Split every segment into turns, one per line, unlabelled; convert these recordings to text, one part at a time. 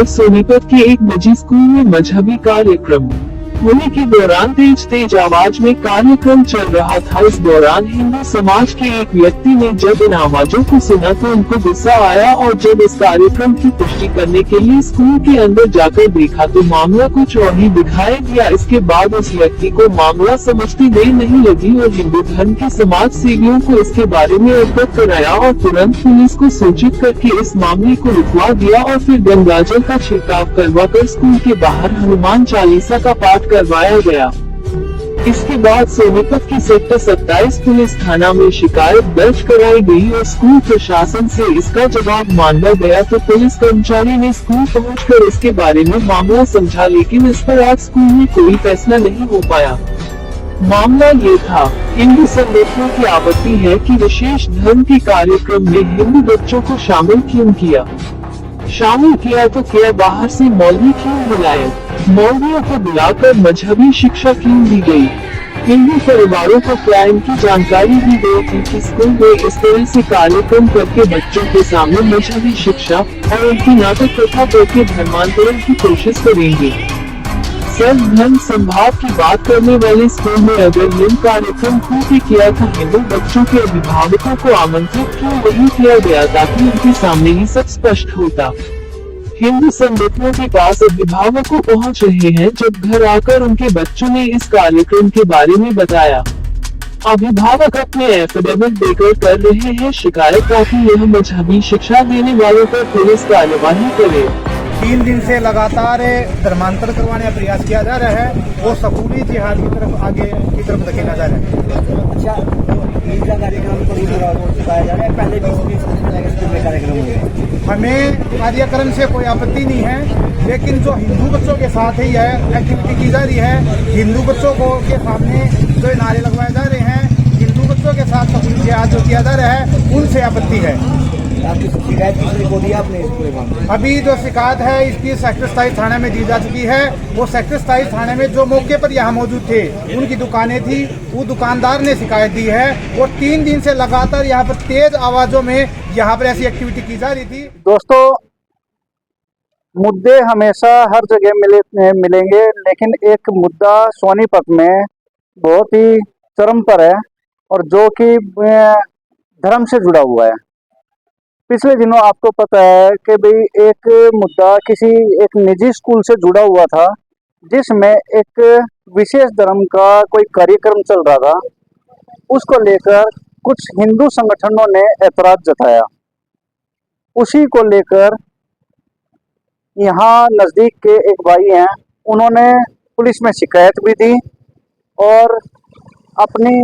सोनीपत के एक निजी स्कूल में मजहबी कार्यक्रम होली के दौरान तेज आवाज में कार्यक्रम चल रहा था। इस दौरान हिंदू समाज के एक व्यक्ति ने जब इन आवाजों को सुना तो उनको गुस्सा आया और जब इस कार्यक्रम की पुष्टि करने के लिए स्कूल के अंदर जाकर देखा तो मामला कुछ और ही दिखाई दिया। इसके बाद उस व्यक्ति को मामला समझती देर नहीं लगी और हिंदू धर्म के समाज सेवियों को इसके बारे में अवगत कराया और तुरंत पुलिस को सूचित करके इस मामले को रुकवा दिया और फिर गंगाजल का छिड़काव करवाकर स्कूल के बाहर हनुमान चालीसा का पाठ करवाया गया। इसके बाद सोनीपत की सेक्टर 27 पुलिस थाना में शिकायत दर्ज कराई गई और स्कूल प्रशासन से इसका जवाब मांगा गया तो पुलिस कर्मचारी ने स्कूल पहुंचकर इसके बारे में मामला समझा, लेकिन इस पर आज स्कूल में कोई फैसला नहीं हो पाया। मामला ये था, हिंदू संगठनों की आपत्ति है कि विशेष धर्म के कार्यक्रम में हिंदू बच्चों को शामिल किया तो क्या बाहर से मौलवी क्यों बुलाए, मौलवियों को बुलाकर मजहबी शिक्षा क्यों दी गई। हिंदू परिवारों को क्या इनकी जानकारी दी गई थी कि स्कूल में इस तरह से कार्यक्रम करके बच्चों के सामने मजहबी शिक्षा और उनकी नाटक कथा करके धर्मांतरण की कोशिश करेंगे। सर्व धर्म संभाव की बात करने वाले स्कूल में अगर निम्न कार्यक्रम क्यों किया था, हिंदू बच्चों के अभिभावकों को आमंत्रित क्यों नहीं किया गया ताकि उनके सामने ही सब स्पष्ट होता। हिंदू संगठनों के पास अभिभावकों पहुंच रहे हैं जब घर आकर उनके बच्चों ने इस कार्यक्रम के बारे में बताया। अभिभावक अपने एफिडेविट देकर कर रहे हैं शिकायत ताकि यह मजहबी शिक्षा देने वालों पर पुलिस कार्यवाही करे।
3 दिन से लगातार धर्मांतर करवाने का प्रयास किया जा रहा है और स्कूली जिहाद की तरफ आगे की तरफ धकेला जा रहा है।
अच्छा, ईद का कार्यक्रम तो सिखाया जा रहा है, पहले भी कार्यक्रम हुए।
हमें कार्यक्रम से कोई आपत्ति नहीं है, लेकिन जो हिंदू बच्चों के साथ ही है एक्टिविटी की जा रही है, हिंदू बच्चों को के सामने जो नारे लगवाए जा रहे हैं, हिंदू बच्चों के साथ स्कूली जिहाद जो किया जा रहा है, उनसे आपत्ति है।
आपकी शिकायत किसने को दिया आपने इसको मामले?
अभी जो शिकायत है इसकी सेक्टर 27 थाने में दी जा चुकी है। वो सेक्टर 27 थाने में जो मौके पर यहाँ मौजूद थे, उनकी दुकानें थी, वो दुकानदार ने शिकायत दी है और 3 दिन से लगातार यहाँ पर तेज आवाजों में यहाँ पर ऐसी एक्टिविटी की जा रही थी।
दोस्तों, मुद्दे हमेशा हर जगह मिलेंगे, लेकिन एक मुद्दा सोनीपत में बहुत ही चरम पर है और जो कि धर्म से जुड़ा हुआ है। पिछले दिनों आपको पता है कि भाई एक मुद्दा किसी एक निजी स्कूल से जुड़ा हुआ था, जिसमें एक विशेष धर्म का कोई कार्यक्रम चल रहा था। उसको लेकर कुछ हिंदू संगठनों ने ऐतराज जताया। उसी को लेकर यहाँ नज़दीक के एक भाई हैं, उन्होंने पुलिस में शिकायत भी दी और अपनी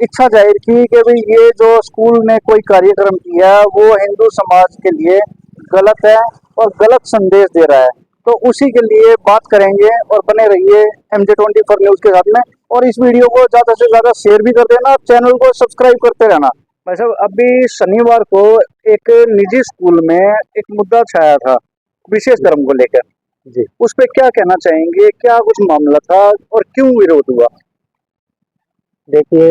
इच्छा जाहिर की कि भाई ये जो स्कूल ने कोई कार्यक्रम किया वो हिंदू समाज के लिए गलत है और गलत संदेश दे रहा है। तो उसी के लिए बात करेंगे और बने रहिए MJ24 न्यूज़ के साथ में, और इस वीडियो को ज़्यादा से ज़्यादा शेयर भी कर देना, चैनल को सब्सक्राइब करते रहना। भाई साहब, अभी शनिवार को एक निजी स्कूल में एक मुद्दा छाया था विशेष धर्म को लेकर जी, उस पर क्या कहना चाहेंगे? क्या कुछ मामला था और क्यों विरोध हुआ?
देखिए,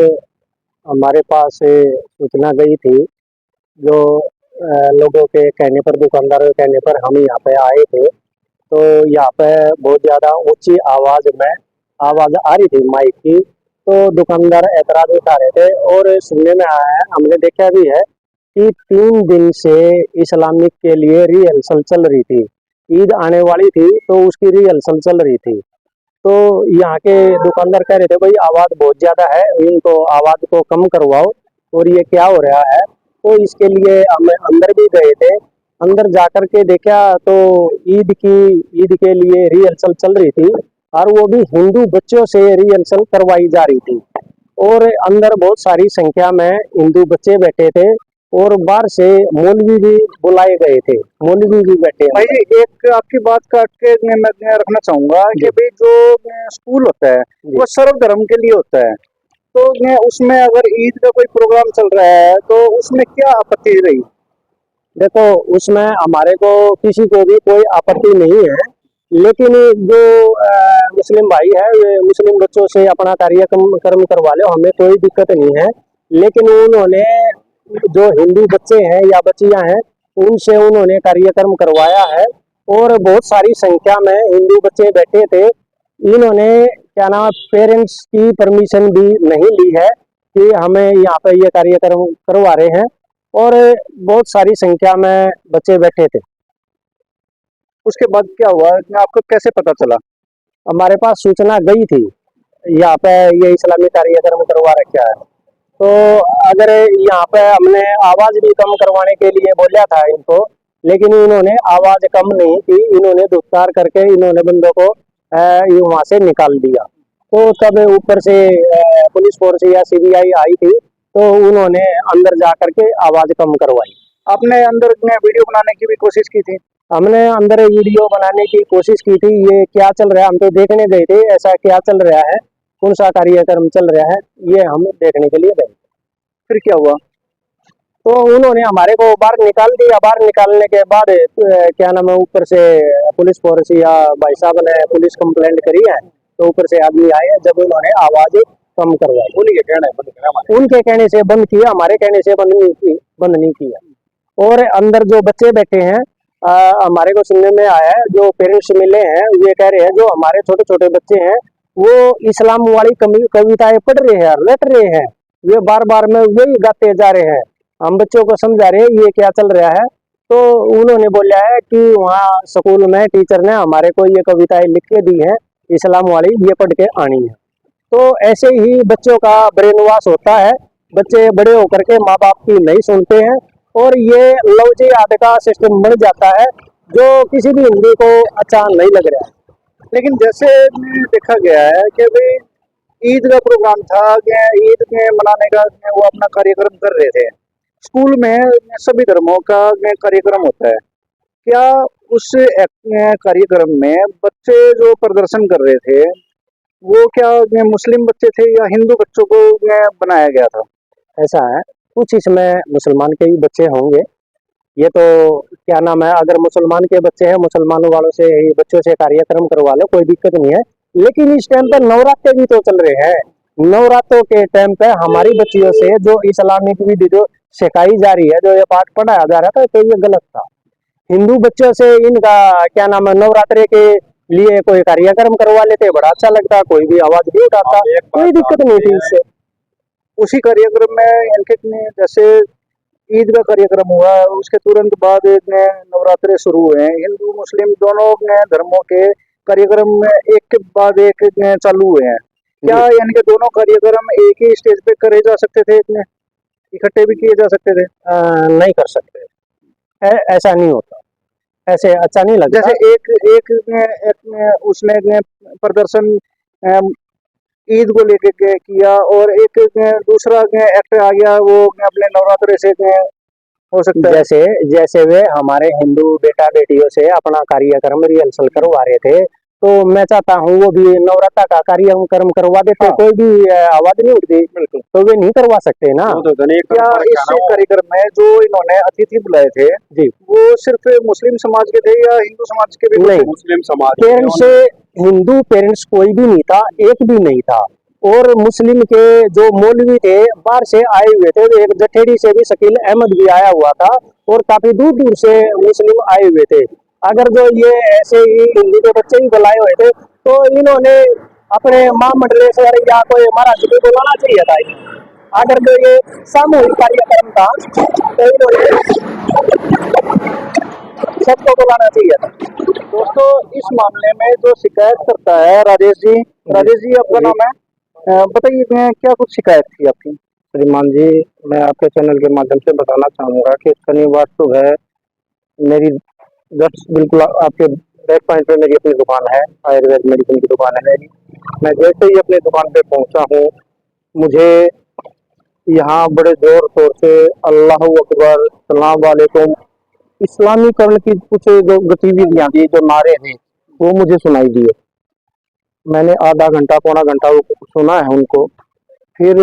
हमारे पास सूचना गई थी, जो लोगों के कहने पर, दुकानदारों के कहने पर हम यहाँ पे आए थे। तो यहाँ पे बहुत ज़्यादा ऊंची आवाज़ में आवाज़ आ रही थी माइक की, तो दुकानदार ऐतराज़ उठा रहे थे और सुनने में आया है, हमने देखा भी है कि 3 दिन से इस्लामिक के लिए रिहर्सल चल रही थी। ईद आने वाली थी तो उसकी रिहर्सल चल रही थी। तो यहाँ के दुकानदार कह रहे थे भाई आवाज़ बहुत ज़्यादा है, इनको आवाज़ को कम करवाओ और ये क्या हो रहा है। तो इसके लिए हम अंदर भी गए थे। अंदर जाकर के देखा तो ईद के लिए रिहर्सल चल रही थी और वो भी हिंदू बच्चों से रिहर्सल करवाई जा रही थी और अंदर बहुत सारी संख्या में हिंदू बच्चे बैठे थे और बाहर से मौलवी भी बुलाए गए थे, मौलवी भी बैठे।
भाई, एक आपकी बात काट के मैं रखना चाहूंगा कि भाई जो स्कूल होता है वो सर्व धर्म के लिए होता है, तो उसमें अगर ईद का कोई प्रोग्राम चल रहा है तो उसमें क्या आपत्ति रही?
देखो, उसमें हमारे को किसी को भी कोई आपत्ति नहीं है, लेकिन जो मुस्लिम भाई है वे मुस्लिम बच्चों से अपना कार्यक्रम करवा लो, हमें कोई दिक्कत नहीं है। लेकिन उन्होंने जो हिंदू बच्चे हैं या बच्चियां हैं, उनसे उन्होंने कार्यक्रम करवाया है और बहुत सारी संख्या में हिंदू बच्चे बैठे थे। इन्होंने क्या नाम पेरेंट्स की परमिशन भी नहीं ली है कि हमें यहाँ पे ये कार्यक्रम करवा रहे हैं, और बहुत सारी संख्या में बच्चे बैठे थे।
उसके बाद क्या हुआ, आपको कैसे पता चला?
हमारे पास सूचना गई थी यहाँ पे ये इस्लामी कार्यक्रम करवा रखा है, तो अगर यहाँ पे हमने आवाज भी कम करवाने के लिए बोला था इनको, लेकिन इन्होंने आवाज कम नहीं की, इन्होंने धुतकार करके इन्होंने बंदों को वहां से निकाल दिया। तो तब ऊपर से पुलिस फोर्स या सीबीआई आई थी, तो उन्होंने अंदर जा करके आवाज कम करवाई।
आपने अंदर में वीडियो बनाने की भी कोशिश की थी?
हमने अंदर वीडियो बनाने की कोशिश की थी, ये क्या चल रहा है हम तो देखने गए थे, ऐसा क्या चल रहा है, कौन सा कार्यक्रम चल रहा है, ये हम देखने के लिए गए।
फिर क्या हुआ?
तो उन्होंने हमारे को बाहर निकाल दिया। बाहर निकालने के बाद क्या नाम है, ऊपर से पुलिस फोर्स या भाई साहब ने पुलिस कंप्लेंट करी है, तो ऊपर से आदमी आए, जब उन्होंने आवाज कम करवाई। उनके कहने से बंद किया, हमारे कहने से बंद नहीं किया। और अंदर जो बच्चे बैठे हैं, हमारे को सुनने में आया है, जो पेरेंट्स मिले हैं ये कह रहे हैं जो हमारे छोटे छोटे बच्चे हैं वो इस्लाम वाली कविताएं पढ़ रहे हैं, रट रहे हैं, ये बार बार में वही गाते जा रहे हैं। हम बच्चों को समझा रहे हैं ये क्या चल रहा है। तो उन्होंने बोला है कि वहाँ स्कूल में टीचर ने हमारे को ये कविताएं लिख के दी है इस्लाम वाली, ये पढ़ के आनी है। तो ऐसे ही बच्चों का ब्रेन वॉश होता है, बच्चे बड़े होकर के माँ बाप की नहीं सुनते हैं, और ये लव जिहाद का सिस्टम बन जाता है जो किसी भी हिंदू को अच्छा नहीं लग रहा है।
लेकिन जैसे देखा गया है कि भाई ईद का प्रोग्राम था, ईद में मनाने का वो अपना कार्यक्रम कर रहे थे, स्कूल में सभी धर्मों का कार्यक्रम होता है, क्या उस कार्यक्रम में बच्चे जो प्रदर्शन कर रहे थे वो क्या मुस्लिम बच्चे थे या हिंदू बच्चों को बनाया गया था?
ऐसा है, कुछ इसमें मुसलमान के भी बच्चे होंगे, ये तो क्या नाम है, अगर मुसलमान के बच्चे हैं मुसलमानों वालों से बच्चों से कार्यक्रम करवा लो, कोई दिक्कत नहीं है। लेकिन इस टाइम पर नवरात्रे भी तो चल रहे हैं, नवरात्रों के टाइम पे हमारी बच्चियों से जो इस्लामिक विधि जो सिखाई जा रही है, जो ये पाठ पढ़ाया जा रहा था, तो ये गलत था। हिंदू बच्चों से इनका क्या नाम है नवरात्रे के लिए कोई कार्यक्रम करवा लेते, बड़ा अच्छा लगता, कोई भी आवाज भी उठाता, कोई दिक्कत नहीं थी इससे।
उसी कार्यक्रम में इनके जैसे ईद का कार्यक्रम हुआ, उसके तुरंत बाद नवरात्रे शुरू हुए हैं, हिंदू मुस्लिम दोनों धर्मों के कार्यक्रम एक के बाद एक चालू हुए हैं। क्या इनके दोनों कार्यक्रम एक ही स्टेज पे करे जा सकते थे, इतने इकट्ठे भी किए जा सकते थे?
नहीं कर सकते, ऐसा नहीं होता, ऐसे अच्छा नहीं लगता।
जैसे एक उसने प्रदर्शन ईद को लेके किया और एक दूसरा एक्ट आ गया वो अपने नवरात्रे से हो सकता है।
जैसे वे हमारे हिंदू बेटा बेटियों से अपना कार्यक्रम रिहर्सल करवा रहे थे, तो मैं चाहता हूँ वो भी नवरात्र का कार्यक्रम करवा देते, कोई भी आवाज नहीं उठती, बिल्कुल, तो वे नहीं करवा सकते ना।
क्या इस कार्यक्रम में जो इन्होंने अतिथि बुलाए थे
जी,
वो सिर्फ मुस्लिम समाज के थे या हिंदू समाज के भी?
नहीं,
मुस्लिम समाज
पेरेंट्स हिंदू पेरेंट्स कोई भी नहीं था, एक भी नहीं था। और मुस्लिम के जो मौलवी थे बाहर से आए हुए थे, एक जठेड़ी से भी शकील अहमद भी आया हुआ था, और काफी दूर दूर से मुस्लिम आए हुए थे। अगर जो ये ऐसे ही हिंदू के बच्चे ही बुलाए हुए थे, तो इन्होंने अपने महामंडलेश्वर या कोई महाराज को बुलाना चाहिए था। अगर जो ये सामूहिक कार्यक्रम था तो इन्होंने सबको बुलाना चाहिए था।
दोस्तों, इस मामले में जो शिकायत करता है राजेश जी आपका नाम है, बताइए क्या कुछ शिकायत थी आपकी?
श्रीमान जी, मैं आपके चैनल के माध्यम से बताना चाहूँगा कि शनिवार सुबह मेरी जस्ट बिल्कुल आपके बैक पॉइंट पे मेरी अपनी दुकान है, आयुर्वेद मेडिसिन की दुकान है मेरी। मैं जैसे ही अपनी दुकान पे पहुंचा हूँ, मुझे यहाँ बड़े जोर शोर से अल्लाह अकबर, सलाम वालेकुम, इस्लामीकरण की कुछ जो गतिविधियाँ थी, जो नारे हैं, वो मुझे सुनाई दिए। मैंने आधा घंटा पौना घंटा सुना है उनको। फिर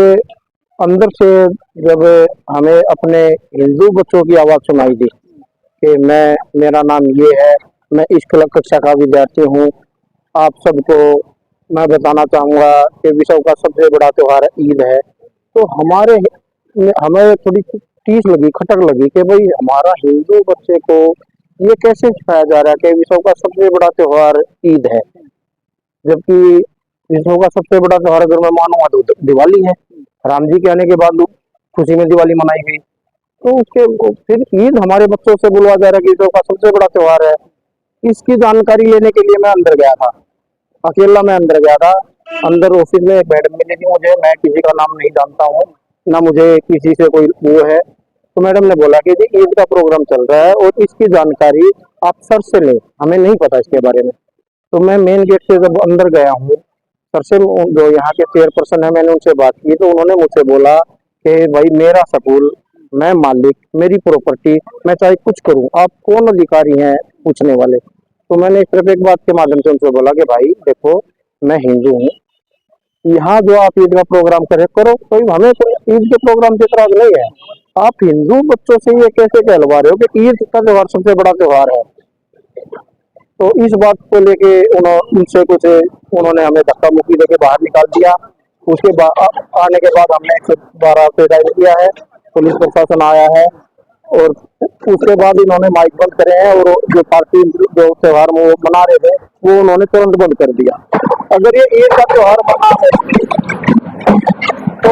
अंदर से जब हमें अपने हिंदू बच्चों की आवाज़ सुनाई दी कि मेरा नाम ये है, मैं इस कक्षा का विद्यार्थी हूँ, आप सबको मैं बताना चाहूँगा कि विश्व का सबसे बड़ा त्यौहार ईद है। तो हमें थोड़ी टीस लगी, खटक लगी कि भाई हमारा हिंदू बच्चे को ये कैसे सिखाया जा रहा है कि विश्व का सबसे बड़ा त्योहार ईद है, जबकि विश्व का सबसे बड़ा त्योहार अगर मैं मानूंगा तो दिवाली है। राम जी के आने के बाद खुशी में दिवाली मनाई गई, तो उसके फिर ईद हमारे बच्चों से बुलवा जा रहा है कि विश्व का सबसे बड़ा त्योहार है। इसकी जानकारी लेने के लिए मैं अंदर गया था, अकेला मैं अंदर गया था। अंदर ऑफिस में एक मैडम मिली थी मुझे, मैं किसी का नाम नहीं जानता हूँ, ना मुझे किसी से कोई वो है। तो मैडम ने बोला कि जी ईद का प्रोग्राम चल रहा है और इसकी जानकारी आप सर से लें, हमें नहीं पता इसके बारे में। तो मैं मेन गेट से जब अंदर गया हूँ, सर से जो यहाँ के चेयरपर्सन है, मैंने उनसे बात की तो उन्होंने मुझसे बोला कि भाई मेरा स्कूल, मैं मालिक, मेरी प्रॉपर्टी, मैं चाहे कुछ करूँ, आप कौन अधिकारी हैं पूछने वाले। तो मैंने सिर्फ एक बात के माध्यम से उनसे बोला कि भाई देखो, मैं हिंदू हूँ, यहाँ जो आप ईद का प्रोग्राम करो, कोई हमें ईद के प्रोग्राम से इतराज नहीं है। आप हिंदू बच्चों से ये कैसे कहलवा रहे हो कि ईद का त्योहार सबसे बड़ा त्योहार है। तो इस बात को लेके उनसे कुछ उन्होंने हमें धक्का मुक्की देके बाहर निकाल दिया। उसके बाद आने के बाद हमने 112 पे डायल किया है, पुलिस प्रशासन आया है और उसके बाद इन्होंने माइक बंद करे हैं और जो पार्टी जो त्योहार वो मना रहे थे वो उन्होंने तुरंत बंद कर दिया। अगर ये ईद का त्योहार मना है तो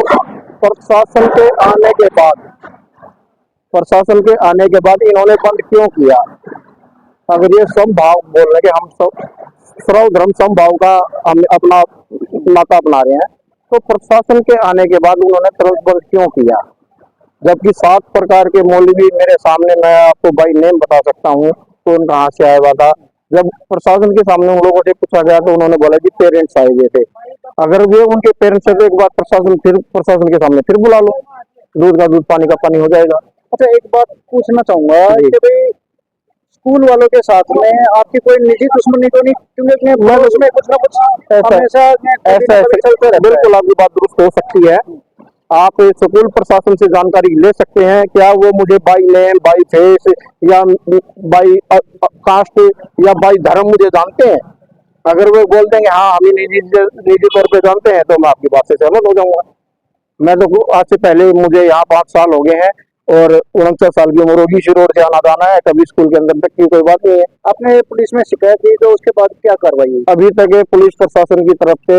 प्रशासन के आने के बाद इन्होंने बंद क्यों किया? अगर ये समभाव बोल रहे कि हम सब सर्व धर्म समभाव का हम अपना नाता अपना रहे हैं, तो प्रशासन के आने के बाद उन्होंने तुरंत बंद क्यों किया? जबकि 7 प्रकार के मौलवी मेरे सामने, मैं आपको बाई नेम बता सकता हूँ कौन कहाँ से आया हुआ था। जब प्रशासन के सामने उन लोगों से पूछा गया तो उन्होंने बोला कि पेरेंट्स आए हुए थे। अगर वे उनके पेरेंट्स है तो एक बार प्रशासन के सामने फिर बुला लो, दूध का दूध पानी का पानी हो जाएगा।
अच्छा, एक बात पूछना चाहूंगा कि भाई स्कूल वालों के साथ में आपकी कोई निजी दुश्मनी तो नहीं? क्योंकि उसमें कुछ ना कुछ हमेशा
ऐसा चलते रहता है। बिल्कुल आपकी बात दुरुस्त हो सकती है। आप स्कूल प्रशासन से जानकारी ले सकते हैं, क्या वो मुझे बाई नेम, बाई फेस या बाई कास्ट या बाई धर्म मुझे जानते हैं? अगर वो बोल देंगे हाँ हम निजी तौर पे जानते हैं तो मैं आपकी बात से सहमत हो जाऊंगा। मैं तो आज से पहले, मुझे यहाँ 5 साल हो गए हैं और 49 साल की उम्र होगी, शुरू से आना जाना है, कभी स्कूल के अंदर तक की कोई बात नहीं है।
आपने पुलिस में शिकायत की तो उसके बाद क्या कार्रवाई हुई?
अभी तक पुलिस प्रशासन की तरफ से,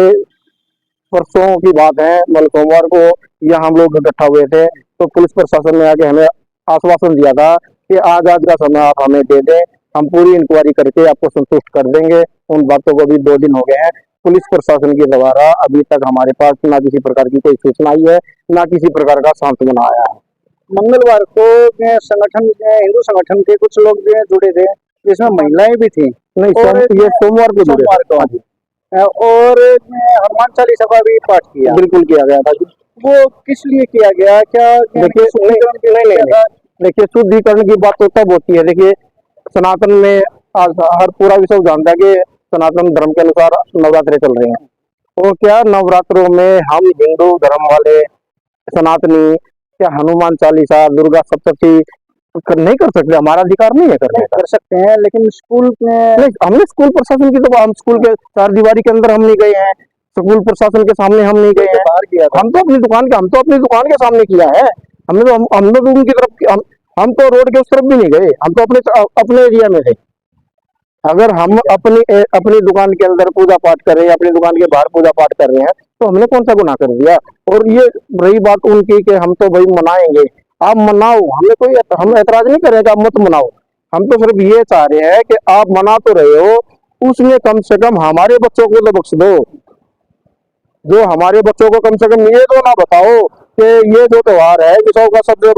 परसों की बात है, मतलब सोमवार को यहाँ हम लोग इकट्ठा हुए थे तो पुलिस प्रशासन ने आके हमें आश्वासन दिया था कि आज का समय आप हमें दे दें, हम पूरी इंक्वायरी करके आपको संतुष्ट कर देंगे। उन बातों को भी 2 दिन हो गए हैं। पुलिस प्रशासन के द्वारा अभी तक हमारे पास ना किसी प्रकार की कोई सूचना आई है, ना किसी प्रकार का सांत्वना आया है।
मंगलवार को संगठन, हिंदू संगठन के कुछ लोग जो है जुड़े थे, जिसमें महिलाएं भी थी।
नहीं, ये सोमवार को जुड़े
और हनुमान चालीसा का भी पाठ किया।
बिल्कुल किया गया था।
वो किस लिए किया गया? क्या
देखिए शुद्धिकरण की बात तो तब होती है। देखिए सनातन में हर पूरा विश्व जानता है कि सनातन धर्म के अनुसार नवरात्रे चल रहे हैं, तो क्या नवरात्रों में हम हिंदू धर्म वाले सनातनी क्या हनुमान चालीसा, दुर्गा सप्तशती नहीं कर सकते? हमारा अधिकार नहीं है करने का।
कर सकते हैं, लेकिन स्कूल में
हमने स्कूल प्रशासन की, तो हम स्कूल के 4 दीवारी के अंदर हम नहीं गए हैं, स्कूल प्रशासन के सामने हम नहीं गए हैं। हम तो अपनी दुकान के सामने किया है। हमने तो हम लोग उनकी तरफ, हम तो रोड के उस तरफ भी नहीं गए, हम तो अपने एरिया में थे। अगर हम अपनी दुकान के अंदर पूजा पाठ कर रहे हैं, अपनी दुकान के बाहर पूजा पाठ कर रहे हैं, तो हमने कौन सा गुनाह कर दिया? और ये रही बात उनकी कि हम तो भाई मनाएंगे, आप मनाओ, हम ऐतराज नहीं कर रहे कि आप मत मनाओ। हम तो सिर्फ ये चाह रहे हैं कि आप मना तो रहे हो, उसमें कम से कम हमारे बच्चों को तो बख्श दो। जो हमारे बच्चों को कम से कम ये तो ना बताओ कि ये जो त्योहार है विश्व का सबसे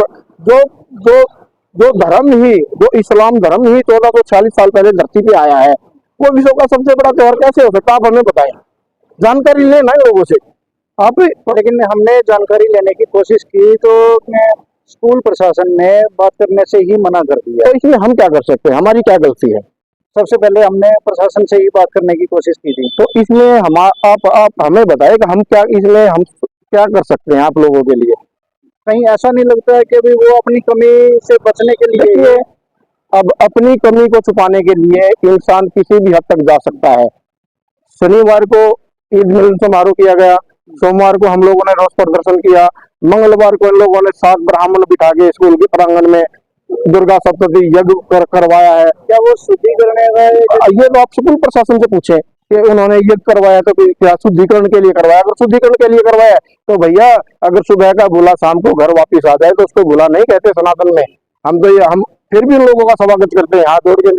जो धर्म ही, जो इस्लाम धर्म ही 1440 साल पहले धरती पे आया है, वो विश्व का सबसे बड़ा त्योहार कैसे हो सकता है? आप हमें बताएं, जानकारी लेना है लोगों से आप।
लेकिन हमने जानकारी लेने की कोशिश की तो स्कूल प्रशासन ने बात करने से ही मना कर दिया।
तो इसमें हम क्या कर सकते हैं? हमारी क्या गलती है?
सबसे पहले हमने प्रशासन से ही बात करने की कोशिश की थी।
तो इसमें आप हमें बताएं कि हम क्या कर सकते हैं आप लोगों के लिए?
कहीं ऐसा नहीं लगता है कि भी वो अपनी कमी से बचने के लिए,
अब अपनी कमी को छुपाने के लिए इंसान किसी भी हद तक जा सकता है। शनिवार को ईद मिलन समारोह किया गया, सोमवार को हम लोगों ने रोष प्रदर्शन किया, मंगलवार को इन लोगों ने 7 ब्राह्मण बिठा के स्कूल के प्रांगण में दुर्गा सप्तशती यज्ञ करवाया है।
क्या वो शुद्धिकरण है?
ये तो आप स्कूल प्रशासन से पूछे कि उन्होंने यज्ञ करवाया तो क्या शुद्धिकरण के लिए करवाया। अगर शुद्धिकरण के लिए करवाया तो भैया, अगर सुबह का भूला शाम को घर वापिस आ जाए तो उसको भूला नहीं कहते सनातन में। हम फिर भी उन लोगों का स्वागत करते हैं, हाथ जोड़ के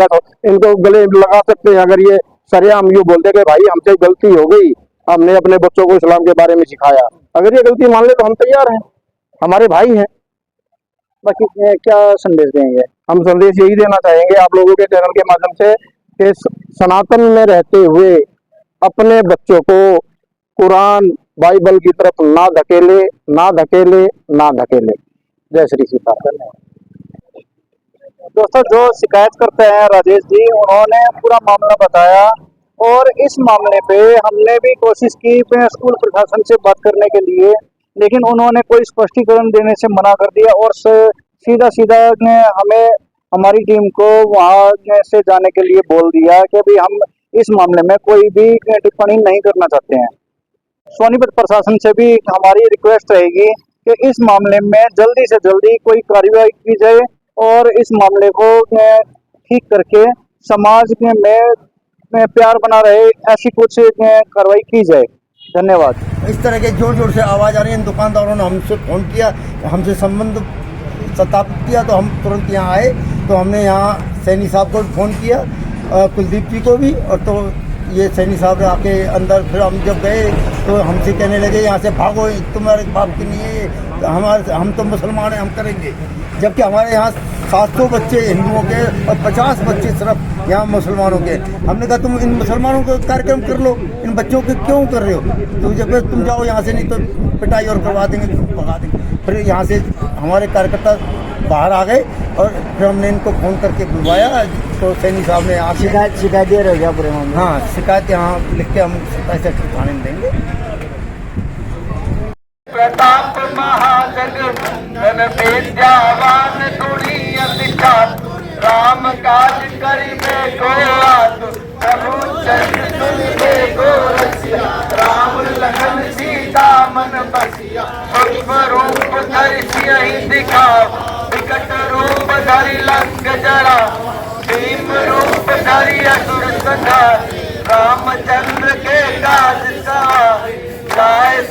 इनको गले लगा सकते हैं। अगर ये सरेआम यूं बोलते कि भाई हमसे गलती हो गई, हमने अपने बच्चों को इस्लाम के बारे में सिखाया, अगर ये गलती मान ले तो हम तैयार हैं, हमारे भाई हैं।
बाकी क्या संदेश देंगे?
हम संदेश यही देना चाहेंगे आप लोगों के चैनल के माध्यम से कि सनातन में रहते हुए अपने बच्चों को कुरान बाइबल की तरफ ना धकेले, ना धकेले, ना धकेले। जय श्री सीताराम।
दोस्तों, जो शिकायत करते हैं राजेश जी, उन्होंने पूरा मामला बताया और इस मामले पे हमने भी कोशिश की स्कूल प्रशासन से बात करने के लिए, लेकिन उन्होंने कोई स्पष्टीकरण देने से मना कर दिया और सीधा सीधा हमें हमारी टीम को वहां से जाने के लिए बोल दिया कि भाई हम इस मामले में कोई भी टिप्पणी नहीं करना चाहते हैं। सोनीपत प्रशासन से भी हमारी रिक्वेस्ट रहेगी कि इस मामले में जल्दी से जल्दी कोई कार्रवाई की जाए और इस मामले को ठीक करके समाज में प्यार बना रहे, ऐसी कुछ कार्रवाई की जाए। धन्यवाद।
इस तरह के जोर जोर से आवाज़ आ रही है। इन दुकानदारों ने हमसे फ़ोन किया, हमसे संबंध स्थापित किया, तो हम तुरंत यहाँ आए। तो हमने यहाँ सैनी साहब को फ़ोन किया, कुलदीप जी को भी, और तो ये सैनी साहब आके अंदर, फिर हम जब गए तो हमसे कहने लगे यहाँ से भागो, तुम्हारे बाप की नहीं है, हम तो मुसलमान हैं, हम करेंगे। जबकि हमारे यहाँ 700 बच्चे हिंदुओं के और 50 बच्चे सिर्फ यहाँ मुसलमानों के। हमने कहा तुम इन मुसलमानों का कार्यक्रम कर लो, इन बच्चों के क्यों कर रहे हो? तो जब तुम जाओ यहाँ से, नहीं तो पिटाई और करवा देंगे, भगा देंगे। फिर यहाँ से हमारे कार्यकर्ता बाहर आ गए और फिर हमने इनको फ़ोन करके बुलवाया। तो सैनी साहब ने
शिकायत दे रहे हो क्या पूरे मामले?
हाँ, शिकायत यहाँ लिख के हम 27 थाने में देंगे।
प्रताप महाजग धन विद्यावान तुरी अधिकार, राम काज करिबे को आतु, प्रभु चरित सुनिबे को रसिया, राम लखन सीता मन बसिया, सूक्ष्म रूप धरि सियहि दिखाओ, विकट रूप धरि लंक जरा, भीम रूप धरि असुर संहार, रामचंद्र के काज सवार, गाय